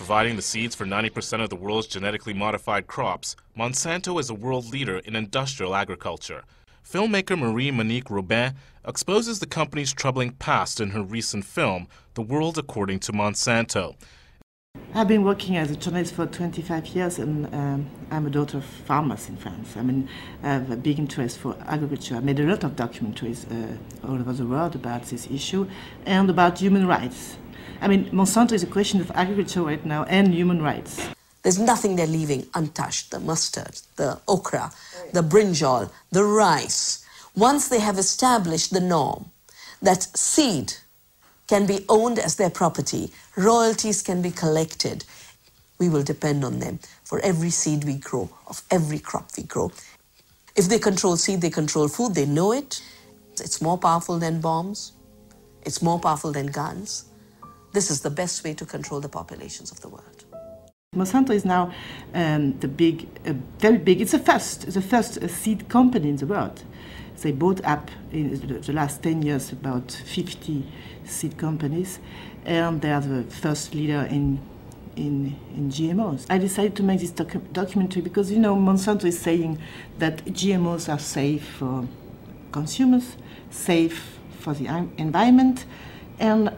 providing the seeds for 90% of the world's genetically modified crops, Monsanto is a world leader in industrial agriculture. Filmmaker Marie-Monique Robin exposes the company's troubling past in her recent film, The World According to Monsanto. I've been working as a journalist for 25 years, and I'm a daughter of farmers in France. I mean, I have a big interest for agriculture. I made a lot of documentaries all over the world about this issue and about human rights. I mean, Monsanto is a question of agriculture right now and human rights. There's nothing they're leaving untouched. The mustard, the okra, the brinjal, the rice. Once they have established the norm that seed can be owned as their property, royalties can be collected, we will depend on them for every seed we grow, of every crop we grow. If they control seed, they control food, they know it. It's more powerful than bombs. It's more powerful than guns. This is the best way to control the populations of the world. Monsanto is now very big. It's the first seed company in the world. They bought up in the last 10 years about 50 seed companies, and they are the first leader in GMOs. I decided to make this documentary because, you know, Monsanto is saying that GMOs are safe for consumers, safe for the environment, and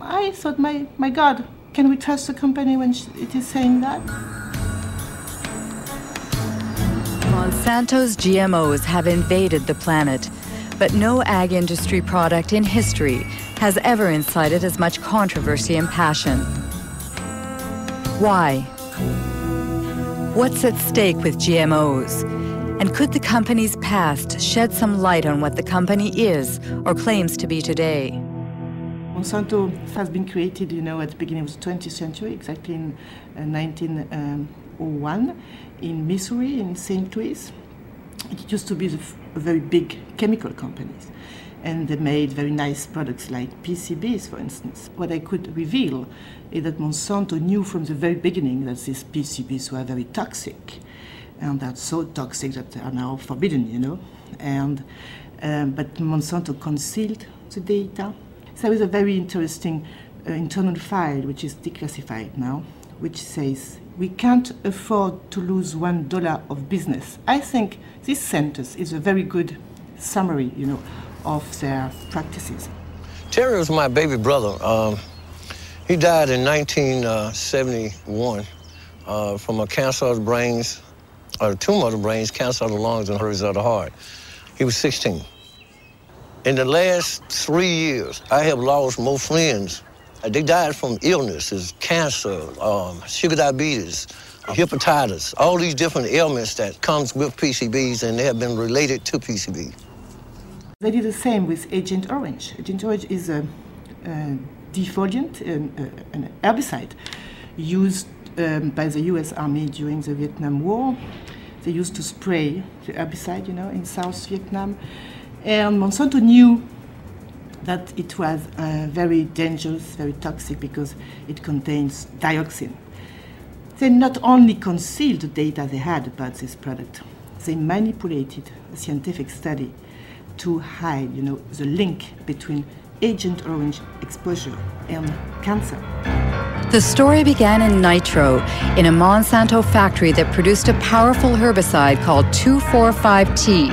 I thought, my God, can we trust a company when it is saying that? Monsanto's GMOs have invaded the planet, but no ag industry product in history has ever incited as much controversy and passion. Why? What's at stake with GMOs? And could the company's past shed some light on what the company is or claims to be today? Monsanto has been created, you know, at the beginning of the 20th century, exactly in 1901, in Missouri, in St. Louis. It used to be a very big chemical company, and they made very nice products like PCBs, for instance. What I could reveal is that Monsanto knew from the very beginning that these PCBs were very toxic, and that's so toxic that they are now forbidden, you know. And but Monsanto concealed the data. So there is a very interesting internal file which is declassified now, which says, "We can't afford to lose $1 of business." I think this sentence is a very good summary, you know, of their practices. Terry was my baby brother. He died in 1971 from a cancer of the brains, or a tumor of the brains, cancer of the lungs, and hers of the heart. He was 16. In the last 3 years, I have lost more friends. They died from illnesses, cancer, sugar diabetes, hepatitis, all these different ailments that comes with PCBs, and they have been related to PCB. They did the same with Agent Orange. Agent Orange is a defoliant, an herbicide used by the US Army during the Vietnam War. They used to spray the herbicide, you know, in South Vietnam. And Monsanto knew that it was very dangerous, very toxic, because it contains dioxin. They not only concealed the data they had about this product, they manipulated a scientific study to hide, you know, the link between Agent Orange exposure and cancer. The story began in Nitro, in a Monsanto factory that produced a powerful herbicide called 2,4,5-T.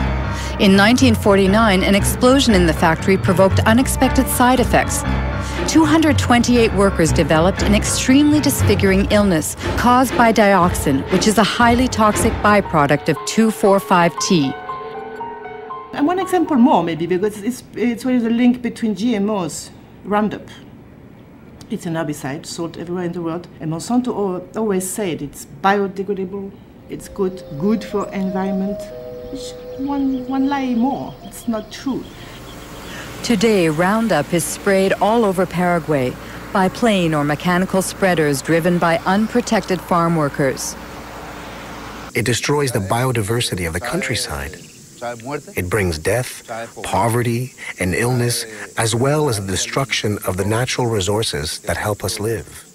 In 1949, an explosion in the factory provoked unexpected side effects. 228 workers developed an extremely disfiguring illness caused by dioxin, which is a highly toxic byproduct of 2,4,5-T. And one example more, maybe, because it's really the link between GMOs, Roundup. It's an herbicide sold everywhere in the world, and Monsanto always said it's biodegradable, it's good for environment. It's one lie more. It's not true. Today, Roundup is sprayed all over Paraguay by plane or mechanical spreaders driven by unprotected farm workers. It destroys the biodiversity of the countryside. It brings death, poverty, and illness, as well as the destruction of the natural resources that help us live.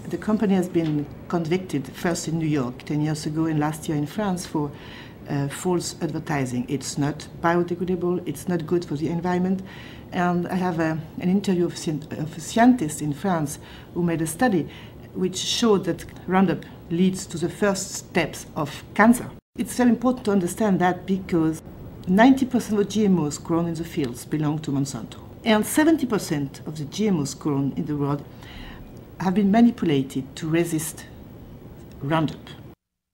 The company has been convicted first in New York 10 years ago and last year in France for false advertising. It's not biodegradable, it's not good for the environment. And I have an interview of a scientist in France who made a study which showed that Roundup leads to the first steps of cancer. It's very important to understand that because 90% of the GMOs grown in the fields belong to Monsanto. And 70% of the GMOs grown in the world have been manipulated to resist Roundup.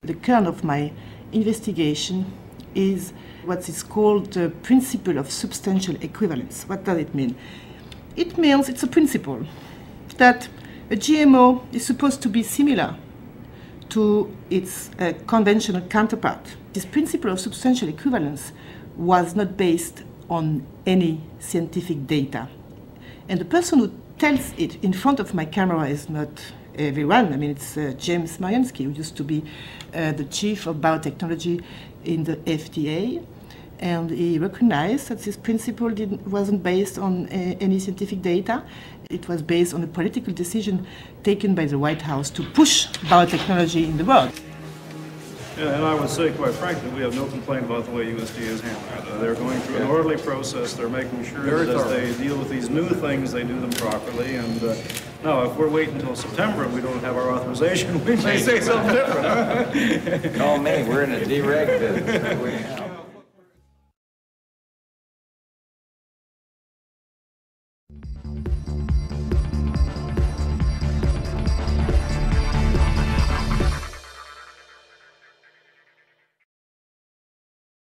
The kernel of my investigation is what is called the principle of substantial equivalence. What does it mean? It means it's a principle that a GMO is supposed to be similar to its conventional counterpart. This principle of substantial equivalence was not based on any scientific data. And the person who tells it in front of my camera is not everyone. I mean, it's James Mariansky, who used to be the chief of biotechnology in the FDA. And he recognized that this principle wasn't based on any scientific data. It was based on a political decision taken by the White House to push biotechnology in the world. Yeah, and I would say, quite frankly, we have no complaint about the way USDA is handling it. They're going through an orderly process. They're making sure that as they deal with these new things, they do them properly. And now, if we're waiting until September and we don't have our authorization, we may say something different. Call me. We're in a dereg business.